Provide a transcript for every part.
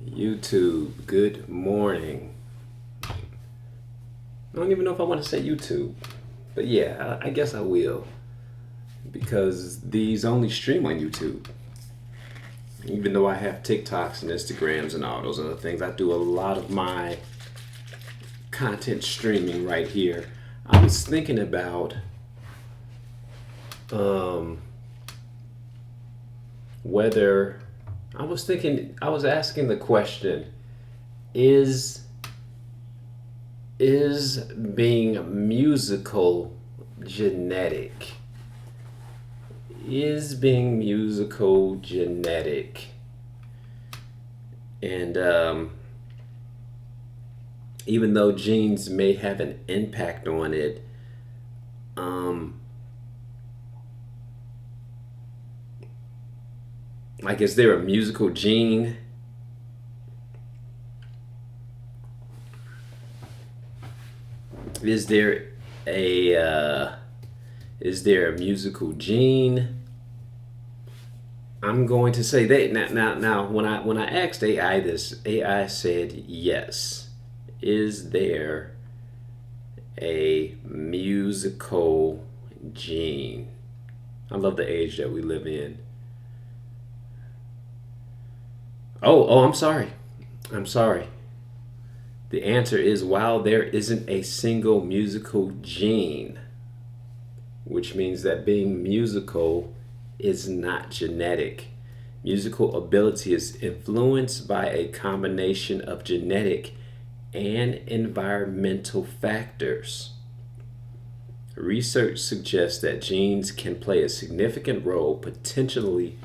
YouTube, good morning. I don't even know if I want to say YouTube, but yeah, I guess I will because these only stream on YouTube. Even though I have TikToks and Instagrams and all those other things, I do a lot of my content streaming right here. I was thinking about um, whether I was asking the question: Is is being musical genetic? Is being musical genetic? And even though genes may have an impact on it, um, like, is there a musical gene? Is there a musical gene? I'm going to say that now. When I asked AI this, AI said yes. Is there a musical gene? I love the age that we live in. I'm sorry. I'm sorry. The answer is while there isn't a single musical gene, which means that being musical is not genetic. Musical ability is influenced by a combination of genetic and environmental factors. Research suggests that genes can play a significant role, potentially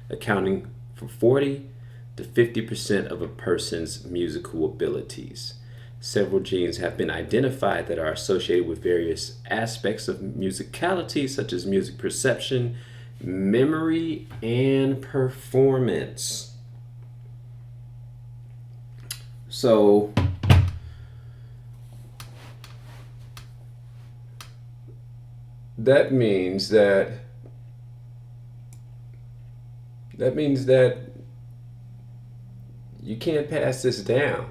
accounting for 40 to 50% of a person's musical abilities. Several genes have been identified that are associated with various aspects of musicality, such as music perception, memory, and performance. So, that means that you can't pass this down.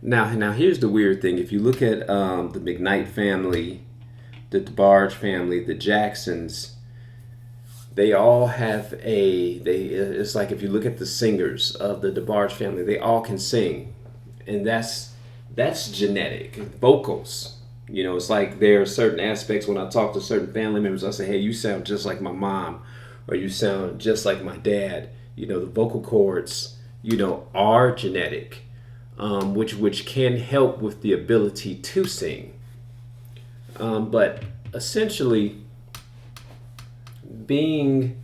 Now here's the weird thing. If you look at the McKnight family, the DeBarge family, the Jacksons, they all have a they. It's like if you look at the singers of the DeBarge family, they all can sing, and that's genetic. Vocals. It's like there are certain aspects when I talk to certain family members, I say, "Hey, you sound just like my mom, or you sound just like my dad." The vocal cords, are genetic, which can help with the ability to sing. But essentially, being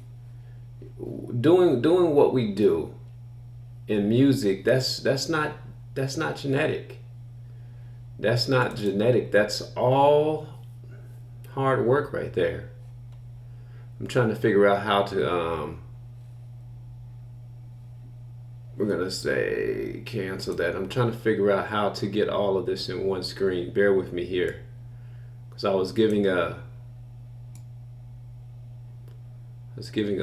doing what we do in music, that's not genetic. That's not genetic. That's all hard work right there. I'm trying to figure out how to we're gonna say cancel that. I'm trying to figure out how to get all of this in one screen. Bear with me here, because I was giving a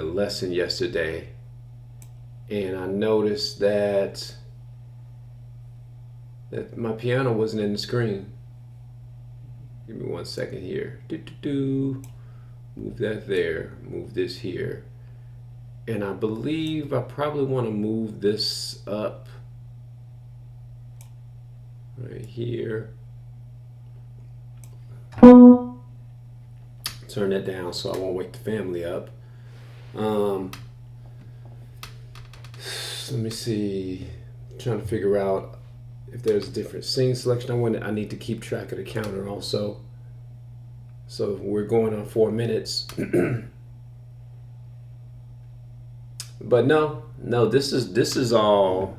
lesson yesterday, and I noticed that my piano wasn't in the screen. Give me 1 second here. Move that there. Move this here. And I believe I probably want to move this up right here. Turn that down so I won't wake the family up. Let me see. I'm trying to figure out if there's a different scene selection. I need to keep track of the counter also. So we're going on 4 minutes. But no, this is all.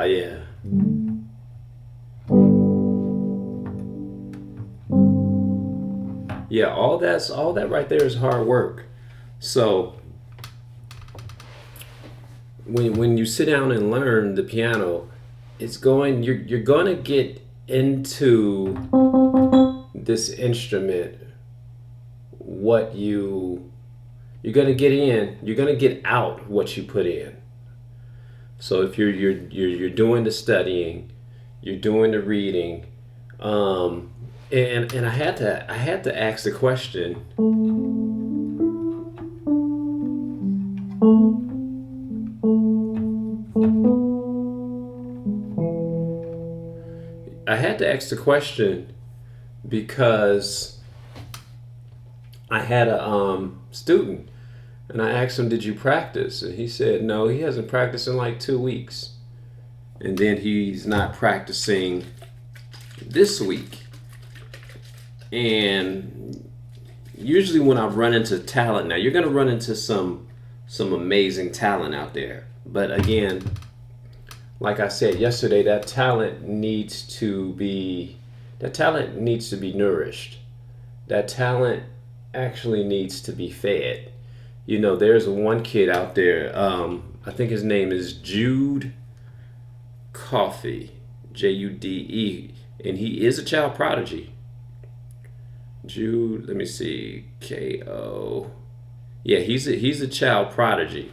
Yeah. Yeah, all that right there is hard work. So when you sit down and learn the piano, you're going to get into this instrument what you're going to get in, you're going to get out what you put in. So if you're doing the studying, you're doing the reading, and I had to ask the question. I had to ask the question because I had a student, and I asked him, "Did you practice?" And he said, "No, he hasn't practiced in like 2 weeks." And then he's not practicing this week. And usually when I run into talent, now you're going to run into some amazing talent out there. But again, like I said yesterday, that talent needs to be nourished. That talent actually needs to be fed. You know, there's one kid out there. I think his name is Jude Coffee, Jude, and he is a child prodigy. Jude, let me see, Ko. Yeah, he's a child prodigy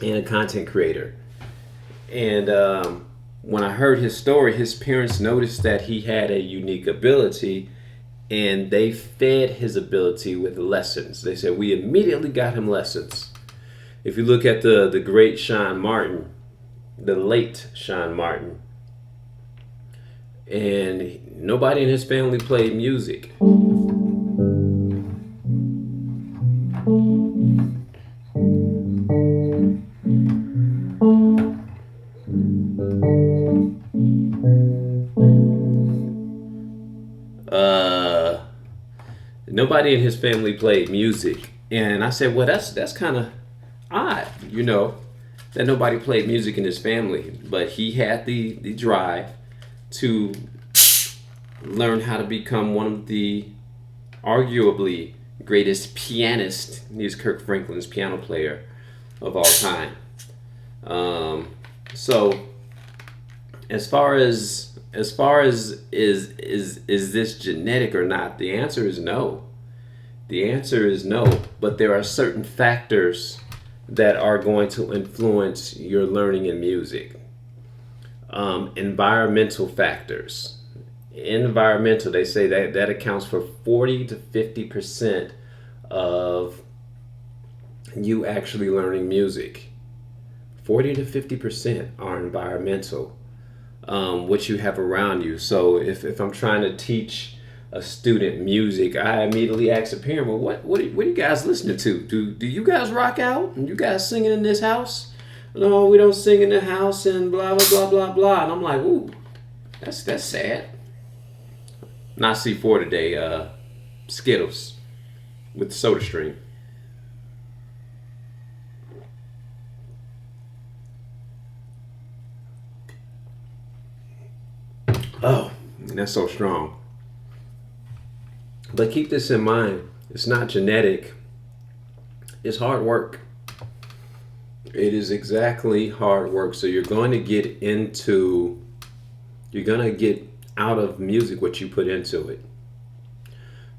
and a content creator. And when I heard his story, his parents noticed that he had a unique ability, and they fed his ability with lessons. They said we immediately got him lessons. If you look at the great Sean Martin, the late Sean Martin, and nobody in his family played music. Nobody in his family played music, and I said, well, that's kind of odd, that nobody played music in his family. But he had the drive to learn how to become one of the arguably greatest pianists. He's Kirk Franklin's piano player of all time. So as far as is this genetic or not, the answer is no. The answer is no. But there are certain factors that are going to influence your learning in music. Environmental factors. Environmental, they say that accounts for 40 to 50% of you actually learning music. 40 to 50% are environmental. What you have around you. So if I'm trying to teach a student music, I immediately ask a parent, well, what are you guys listening to? Do you guys rock out? And you guys singing in this house? No, we don't sing in the house, and blah blah blah blah blah. And I'm like, ooh, that's sad. Not C4 today. Skittles with SodaStream. Oh, that's so strong. But keep this in mind. It's not genetic. It's hard work. It is exactly hard work. So you're going to get out of music what you put into it.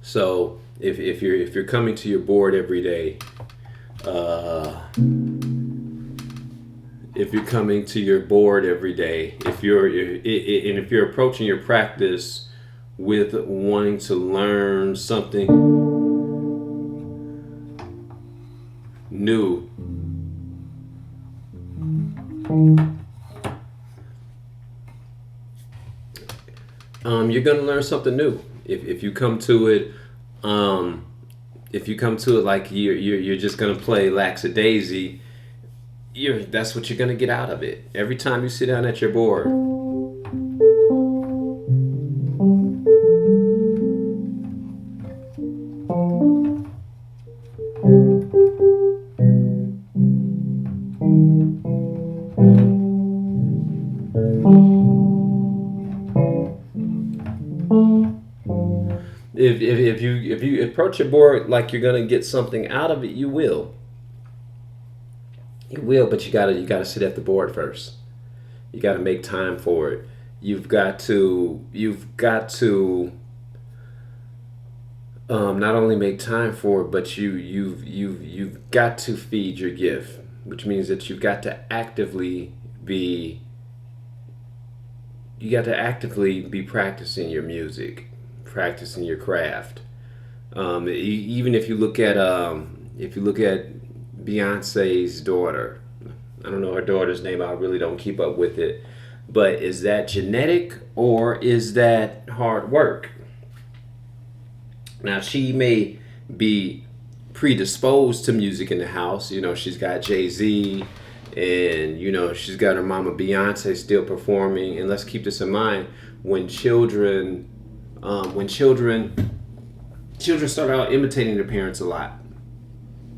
So if you're coming to your board every day, if you're coming to your board every day, if you're approaching your practice with wanting to learn something new, you're gonna learn something new. If you come to it, like you're just gonna play lackadaisy, that's what you're gonna get out of it. Every time you sit down at your board, If you approach your board like you're gonna get something out of it, you will. You will, but you gotta sit at the board first. You gotta make time for it. You've got to not only make time for it, but you've got to feed your gift, which means that be you got to actively be practicing your music, practicing your craft. Even if you look at Beyonce's daughter, I don't know her daughter's name. I really don't keep up with it, but is that genetic or is that hard work? Now she may be predisposed to music in the house. You know, she's got Jay Z, and you know she's got her mama Beyonce still performing. And let's keep this in mind: when children start out imitating their parents a lot.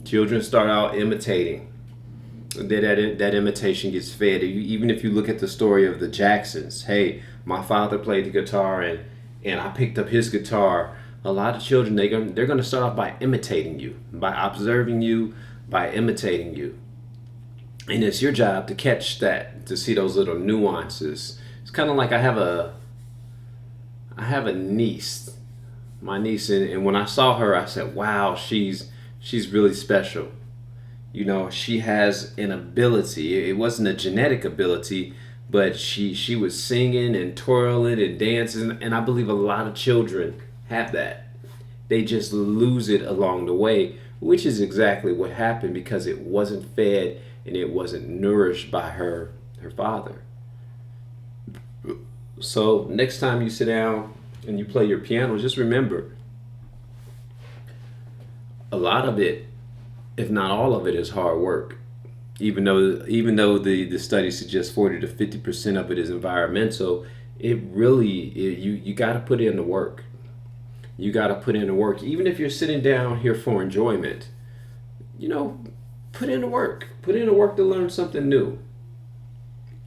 Children start out imitating. That imitation gets fed. Even if you look at the story of the Jacksons, hey, my father played the guitar and I picked up his guitar. A lot of children they're going to start off by imitating you, by observing you, by imitating you, and it's your job to catch that, to see those little nuances. It's kind of like I have a niece, my niece, and when I saw her, I said, "Wow, she's really special." You know, she has an ability. It wasn't a genetic ability, but she was singing and twirling and dancing, and I believe a lot of children have that. They just lose it along the way, which is exactly what happened because it wasn't fed and it wasn't nourished by her father. So next time you sit down and you play your piano, just remember a lot of it, if not all of it, is hard work. Even though the study suggests 40 to 50% of it is environmental, you got to put in the work. You got to put in the work. Even if you're sitting down here for enjoyment, you know, put in the work. Put in the work to learn something new.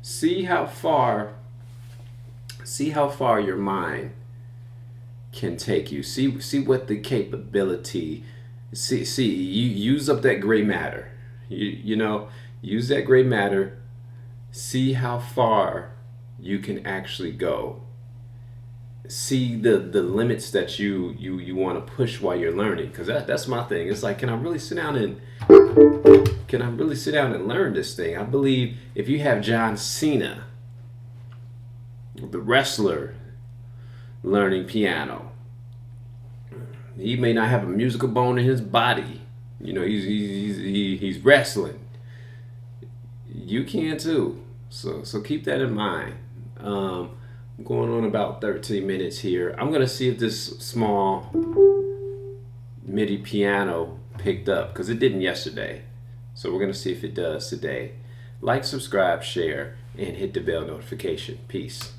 See how far your mind can take you. See what the capability. See you use up that gray matter. You know, use that gray matter. See how far you can actually go. See the limits that you want to push while you're learning, because that's my thing. It's like, can I really sit down and learn this thing? I believe if you have John Cena, the wrestler, learning piano, he may not have a musical bone in his body. You know, he's wrestling. You can too. So keep that in mind. I'm going on about 13 minutes here. I'm gonna see if this small MIDI piano picked up, because it didn't yesterday. So we're gonna see if it does today. Like, subscribe, share, and hit the bell notification. Peace.